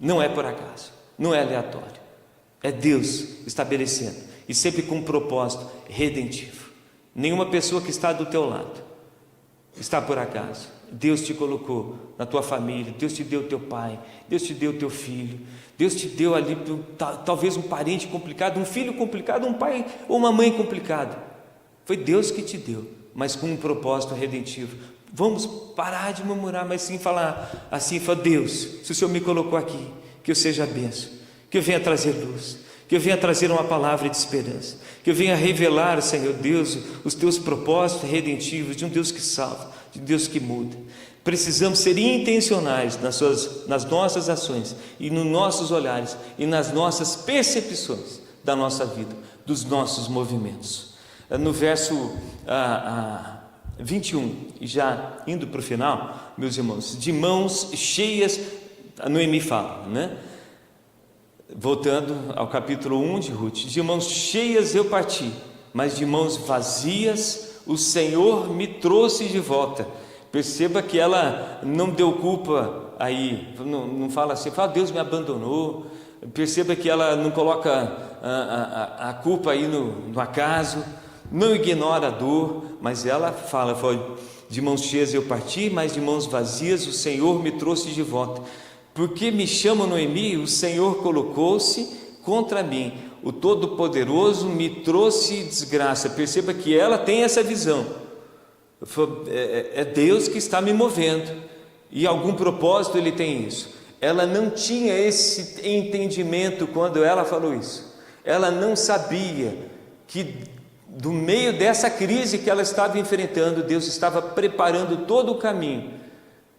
não é por acaso, não é aleatório, é Deus estabelecendo, e sempre com um propósito redentivo. Nenhuma pessoa que está do teu lado está por acaso. Deus te colocou na tua família, Deus te deu teu pai, Deus te deu teu filho, Deus te deu ali talvez um parente complicado, um filho complicado, um pai ou uma mãe complicado. Foi Deus que te deu, mas com um propósito redentivo. Vamos parar de murmurar, mas sim falar assim, fala, Deus, se o Senhor me colocou aqui, que eu seja bênção, que eu venha trazer luz, que eu venha trazer uma palavra de esperança, que eu venha revelar, Senhor Deus, os teus propósitos redentivos, de um Deus que salva, de Deus que muda. Precisamos ser intencionais nas nossas ações e nos nossos olhares e nas nossas percepções da nossa vida, dos nossos movimentos. No verso 21, e já indo para o final, meus irmãos, de mãos cheias, Noemi fala, né? Voltando ao capítulo 1 de Ruth, de mãos cheias eu parti, mas de mãos vazias o Senhor me trouxe de volta. Perceba que ela não deu culpa aí, não fala assim, fala, Deus me abandonou. Perceba que ela não coloca a culpa aí no acaso, não ignora a dor, mas ela fala, foi, de mãos cheias eu parti, mas de mãos vazias o Senhor me trouxe de volta. Porque me chamam Noemi, o Senhor colocou-se contra mim, o Todo-Poderoso me trouxe desgraça. Perceba que ela tem essa visão, é Deus que está me movendo, e algum propósito Ele tem isso. Ela não tinha esse entendimento quando ela falou isso, ela não sabia que do meio dessa crise que ela estava enfrentando, Deus estava preparando todo o caminho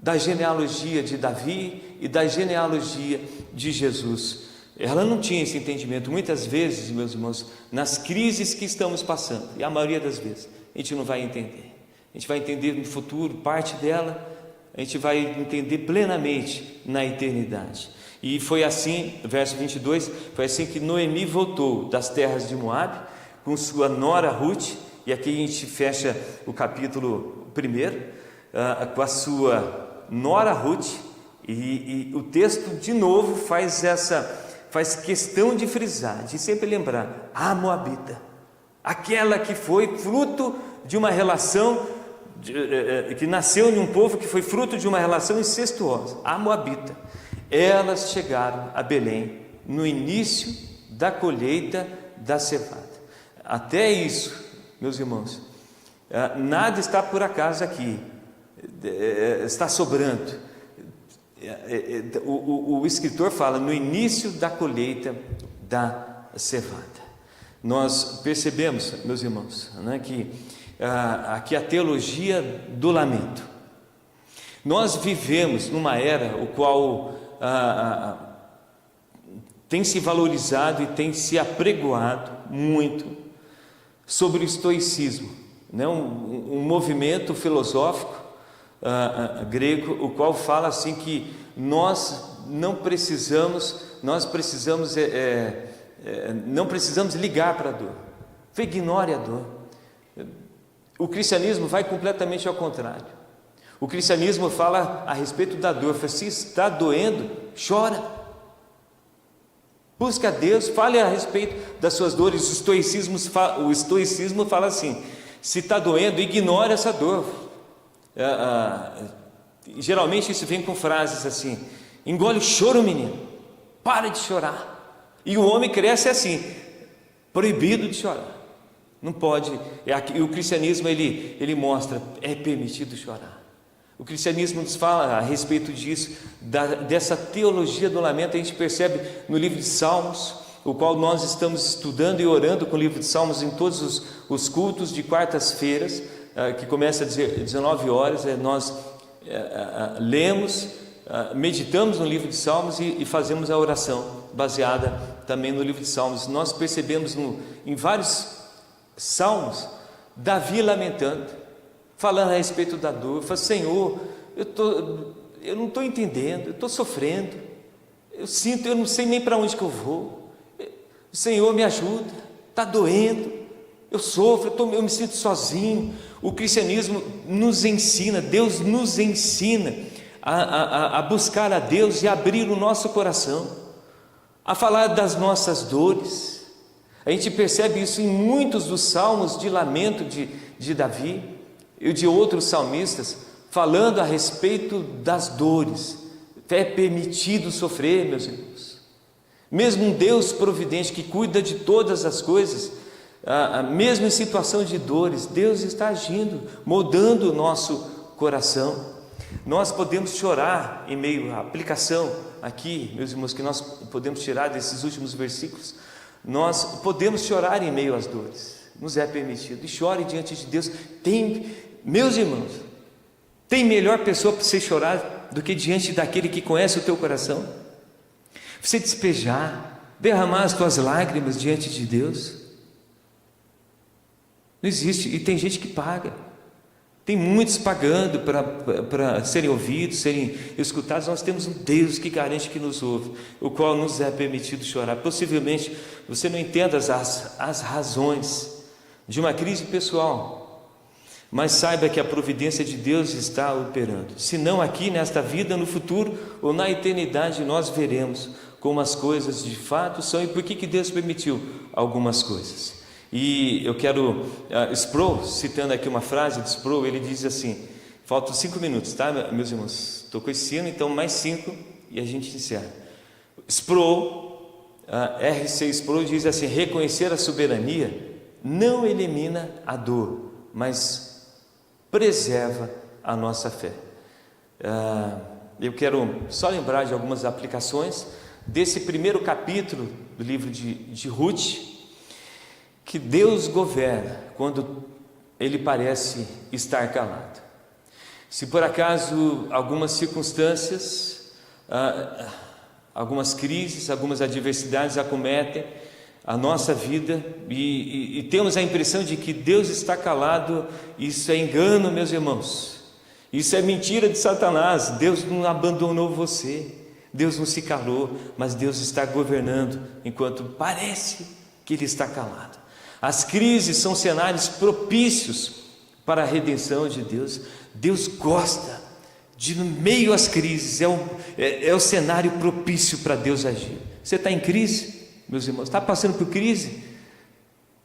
da genealogia de Davi e da genealogia de Jesus. Ela não tinha esse entendimento. Muitas vezes, meus irmãos, nas crises que estamos passando, e a maioria das vezes, a gente não vai entender. A gente vai entender no futuro, parte dela, a gente vai entender plenamente na eternidade. E foi assim, verso 22, foi assim que Noemi voltou das terras de Moabe, com sua nora Ruth, e aqui a gente fecha o capítulo 1, com a sua nora Ruth, e o texto de novo faz questão de frisar, de sempre lembrar, a Moabita, aquela que foi fruto de uma relação, que nasceu em um povo que foi fruto de uma relação incestuosa, a Moabita. Elas chegaram a Belém no início da colheita da cevada. Até isso, meus irmãos, nada está por acaso aqui, está sobrando. O escritor fala no início da colheita da cevada. Nós percebemos, meus irmãos, né, que aqui a teologia do lamento. Nós vivemos numa era o qual tem se valorizado e tem se apregoado muito sobre o estoicismo, né? um movimento filosófico grego, o qual fala assim que nós precisamos não precisamos ligar para a dor. Ignore a dor. O cristianismo vai completamente ao contrário. O cristianismo fala a respeito da dor. Se está doendo, chora. Busque a Deus, fale a respeito das suas dores. O estoicismo fala assim: se está doendo, ignore essa dor. Geralmente isso vem com frases assim: engole o choro, menino, para de chorar. E o homem cresce assim, proibido de chorar. Não pode. O cristianismo ele mostra, é permitido chorar. O cristianismo nos fala a respeito disso, dessa teologia do lamento. A gente percebe no livro de Salmos, o qual nós estamos estudando e orando com o livro de Salmos em todos os cultos de quartas-feiras, que começa às 19 horas. Nós lemos, meditamos no livro de Salmos e fazemos a oração baseada também no livro de Salmos. Nós percebemos em vários salmos Davi lamentando, falando a respeito da dor. Fala: Senhor, eu não estou entendendo, eu estou sofrendo, eu não sei nem para onde que eu vou. Senhor, me ajuda, está doendo, eu sofro, eu me sinto sozinho. O cristianismo nos ensina, Deus nos ensina a buscar a Deus e abrir o nosso coração, a falar das nossas dores. A gente percebe isso em muitos dos salmos de lamento de Davi e de outros salmistas, falando a respeito das dores. É permitido sofrer, meus irmãos. Mesmo um Deus providente que cuida de todas as coisas, mesmo em situação de dores, Deus está agindo, moldando o nosso coração. Nós podemos chorar em meio à aplicação aqui, meus irmãos, que nós podemos tirar desses últimos versículos. Nós podemos chorar em meio às dores, nos é permitido. E chore diante de Deus. Meus irmãos, tem melhor pessoa para você chorar do que diante daquele que conhece o teu coração? Você despejar, derramar as tuas lágrimas diante de Deus? Não existe. E tem gente que paga. Tem muitos pagando para serem ouvidos, serem escutados. Nós temos um Deus que garante que nos ouve, o qual nos é permitido chorar. Possivelmente você não entenda as razões de uma crise pessoal, mas saiba que a providência de Deus está operando. Se não aqui nesta vida, no futuro ou na eternidade, nós veremos como as coisas de fato são e por que Deus permitiu algumas coisas. E eu quero, Sproul, citando aqui uma frase de Sproul, ele diz assim: faltam 5 minutos, tá, meus irmãos? Tocou esse sino, então mais 5 e a gente encerra. Sproul, R.C. Sproul diz assim: reconhecer a soberania não elimina a dor, mas preserva a nossa fé. Eu quero só lembrar de algumas aplicações desse primeiro capítulo do livro de Ruth, que Deus governa quando Ele parece estar calado. Se por acaso algumas circunstâncias, algumas crises, algumas adversidades acometem a nossa vida e temos a impressão de que Deus está calado, isso é engano, meus irmãos. Isso é mentira de Satanás. Deus não abandonou você, Deus não se calou, mas Deus está governando enquanto parece que Ele está calado. As crises são cenários propícios para a redenção de Deus. Deus gosta de, no meio às crises, é o cenário propício para Deus agir. Você está em crise, meus irmãos? Está passando por crise?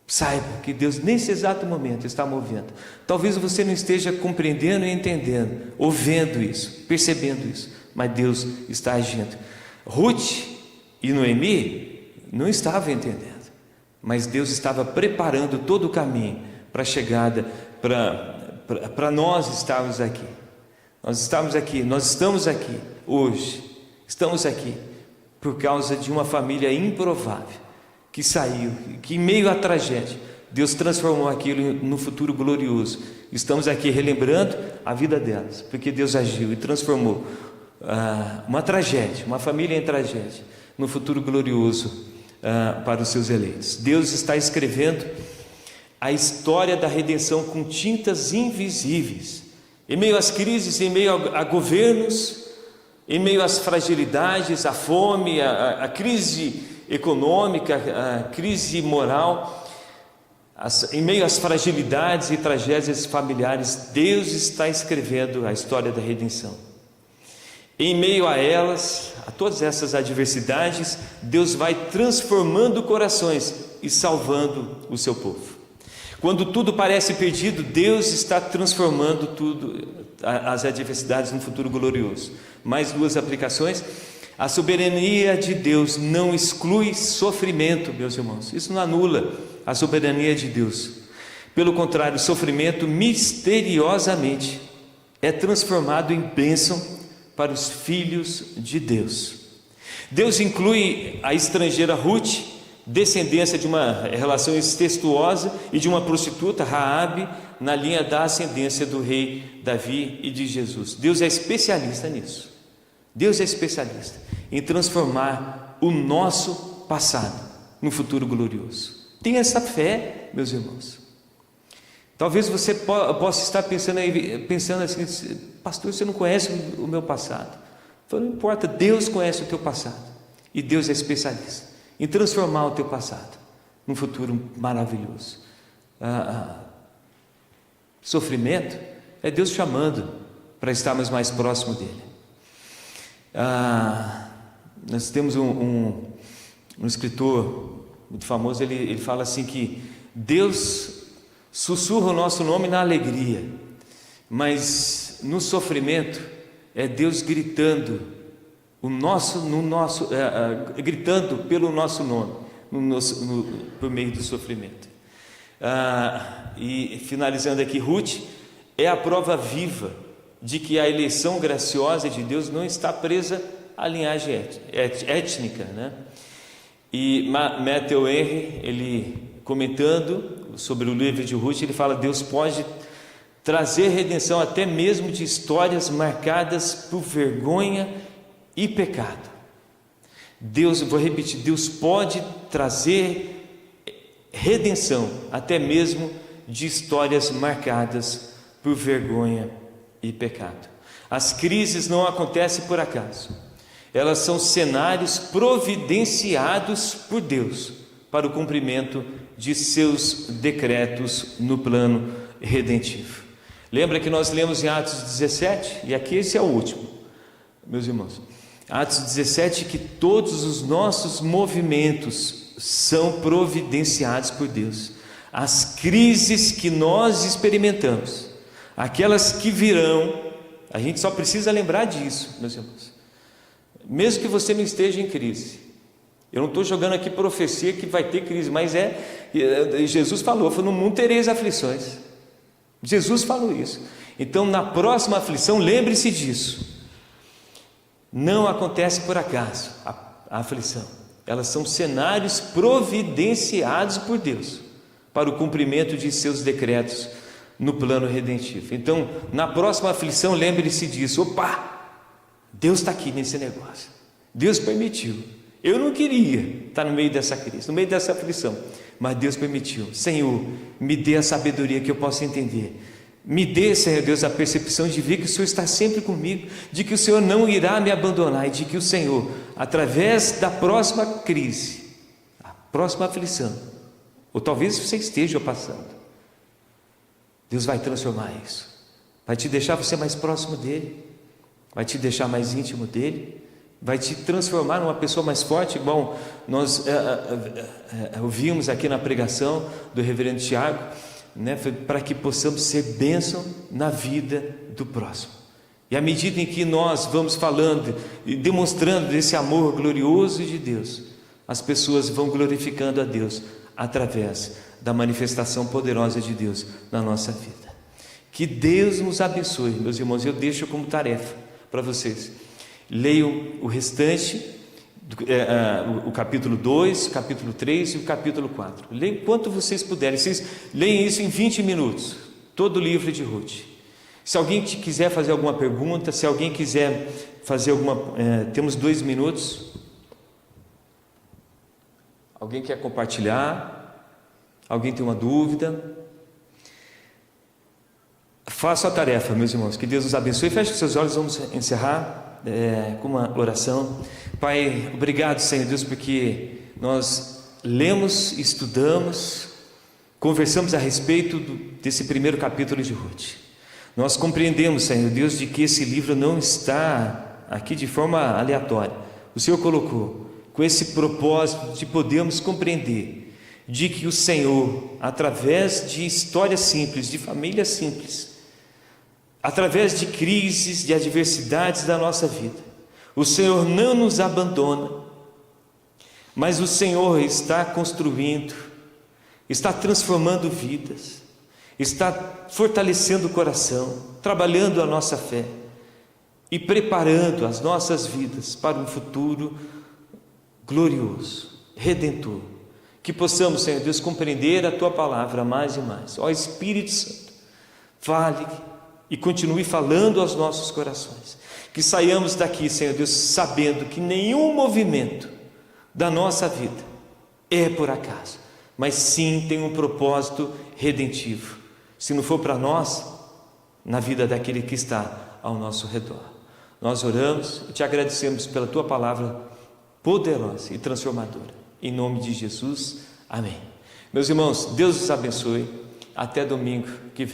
Saiba que Deus nesse exato momento está movendo. Talvez você não esteja compreendendo e entendendo, ou vendo isso, percebendo isso, mas Deus está agindo. Ruth e Noemi não estavam entendendo, mas Deus estava preparando todo o caminho para a chegada, para nós estarmos aqui. Nós estamos aqui hoje, estamos aqui por causa de uma família improvável, que saiu, que em meio à tragédia, Deus transformou aquilo no futuro glorioso. Estamos aqui relembrando a vida delas, porque Deus agiu e transformou uma tragédia, uma família em tragédia, no futuro glorioso para os seus eleitos. Deus está escrevendo a história da redenção com tintas invisíveis, em meio às crises, em meio a governos, em meio às fragilidades, à fome, a crise econômica, a crise moral, em meio às fragilidades e tragédias familiares, Deus está escrevendo a história da redenção. Em meio a elas, a todas essas adversidades, Deus vai transformando corações e salvando o seu povo. Quando tudo parece perdido, Deus está transformando tudo, as adversidades, num futuro glorioso. Mais duas aplicações. A soberania de Deus não exclui sofrimento, meus irmãos. Isso não anula a soberania de Deus. Pelo contrário, o sofrimento misteriosamente é transformado em bênção para os filhos de Deus. Deus inclui a estrangeira Ruth, descendência de uma relação incestuosa e de uma prostituta, Raabe, na linha da ascendência do rei Davi e de Jesus. Deus é especialista nisso. Deus é especialista em transformar o nosso passado num futuro glorioso. Tenha essa fé, meus irmãos. Talvez você possa estar pensando assim: pastor, você não conhece o meu passado. Não importa, Deus conhece o teu passado. E Deus é especialista em transformar o teu passado num futuro maravilhoso. Sofrimento é Deus chamando para estarmos mais próximo dele. Nós temos um escritor muito famoso, ele fala assim que Deus sussurra o nosso nome na alegria, mas no sofrimento é Deus gritando gritando pelo nosso nome, por meio do sofrimento. E finalizando aqui, Ruth é a prova viva de que a eleição graciosa de Deus não está presa à linhagem étnica, né? E Matthew Henry, ele comentando sobre o livro de Ruth, ele fala: Deus pode trazer redenção até mesmo de histórias marcadas por vergonha e pecado. Vou repetir, Deus pode trazer redenção até mesmo de histórias marcadas por vergonha e pecado. As crises não acontecem por acaso. Elas são cenários providenciados por Deus para o cumprimento de seus decretos no plano redentivo. Lembra que nós lemos em Atos 17, e aqui esse é o último, meus irmãos. Atos 17, que todos os nossos movimentos são providenciados por Deus. As crises que nós experimentamos, aquelas que virão, a gente só precisa lembrar disso, meus irmãos. Mesmo que você não esteja em crise, eu não estou jogando aqui profecia que vai ter crise, mas Jesus falou: no mundo tereis aflições. Jesus falou isso. Então, na próxima aflição, lembre-se disso. Não acontece por acaso a aflição. Elas são cenários providenciados por Deus para o cumprimento de seus decretos no plano redentivo. Então, na próxima aflição, lembre-se disso. Deus está aqui nesse negócio. Deus permitiu. Eu não queria estar no meio dessa crise, no meio dessa aflição, mas Deus permitiu. Senhor, me dê a sabedoria que eu possa entender. Me dê, Senhor Deus, a percepção de ver que o Senhor está sempre comigo, de que o Senhor não irá me abandonar, e de que o Senhor, através da próxima crise, a próxima aflição, ou talvez você esteja passando, Deus vai transformar isso, vai te deixar você mais próximo dEle, vai te deixar mais íntimo dEle, vai te transformar numa pessoa mais forte, igual nós ouvimos aqui na pregação do reverendo Tiago, né, para que possamos ser bênção na vida do próximo. E à medida em que nós vamos falando e demonstrando esse amor glorioso de Deus, as pessoas vão glorificando a Deus através da manifestação poderosa de Deus na nossa vida. Que Deus nos abençoe, meus irmãos. Eu deixo como tarefa para vocês: leiam o restante, o capítulo 2, o capítulo 3 e o capítulo 4. Leiam quanto vocês puderem. Vocês leem isso em 20 minutos, todo o livro de Ruth. Se alguém quiser fazer alguma pergunta, se alguém quiser fazer temos 2 minutos. Alguém quer compartilhar? Alguém tem uma dúvida? Faça a tarefa, meus irmãos. Que Deus nos abençoe. Feche os seus olhos, vamos encerrar. com uma oração. Pai, obrigado, Senhor Deus, porque nós lemos, estudamos, conversamos a respeito desse primeiro capítulo de Ruth. Nós compreendemos, Senhor Deus, de que esse livro não está aqui de forma aleatória. O Senhor colocou com esse propósito de podermos compreender de que o Senhor, através de histórias simples, de famílias simples, através de crises, de adversidades da nossa vida, o Senhor não nos abandona, mas o Senhor está construindo, está transformando vidas, está fortalecendo o coração, trabalhando a nossa fé e preparando as nossas vidas para um futuro glorioso, redentor. Que possamos, Senhor Deus, compreender a Tua palavra mais e mais. Ó Espírito Santo, fale e continue falando aos nossos corações. Que saiamos daqui, Senhor Deus, sabendo que nenhum movimento da nossa vida é por acaso, mas sim tem um propósito redentivo. Se não for para nós, na vida daquele que está ao nosso redor. Nós oramos e te agradecemos pela Tua palavra poderosa e transformadora. Em nome de Jesus, amém. Meus irmãos, Deus os abençoe. Até domingo que vem.